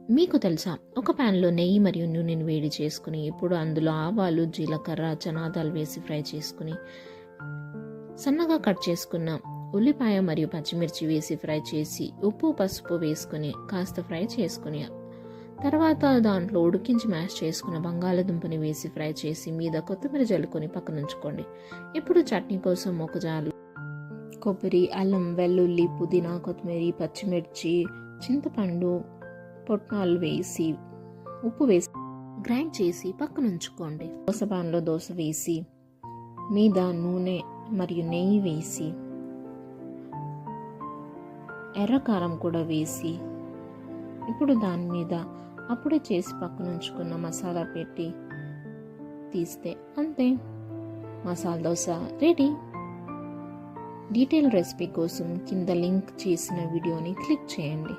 మీకు తెలుసా, ఒక ప్యాన్లో నెయ్యి మరియు నూనెను వేడి చేసుకుని ఇప్పుడు అందులో ఆవాలు, జీలకర్ర, చనాదాలు వేసి ఫ్రై చేసుకుని సన్నగా కట్ చేసుకున్న ఉల్లిపాయ మరియు పచ్చిమిర్చి వేసి ఫ్రై చేసి ఉప్పు, పసుపు వేసుకుని కాస్త ఫ్రై చేసుకుని తర్వాత దాంట్లో ఉడికించి మ్యాష్ చేసుకున్న బంగాళదుంపని వేసి ఫ్రై చేసి మీద కొత్తిమీర జల్లుకొని పక్కన ఉంచుకోండి. ఇప్పుడు చట్నీ కోసం ఒక జాలు కొబ్బరి, అల్లం, వెల్లుల్లి, పుదీనా, కొత్తిమీర, పచ్చిమిర్చి, చింతపండు పొట్నాలు వేసి ఉప్పు వేసి గ్రైండ్ చేసి పక్కన ఉంచుకోండి. దోశ పాన్లో దోశ వేసి మీద నూనె మరియు నెయ్యి వేసి ఎర్రకారం కూడా వేసి ఇప్పుడు దాని మీద అప్పుడే చేసి పక్కన ఉంచుకున్న మసాలా పెట్టి తీస్తే అంతే, masala dosa ready. Detail recipe కోసం కింద లింక్ చేసిన వీడియోని క్లిక్ చేయండి.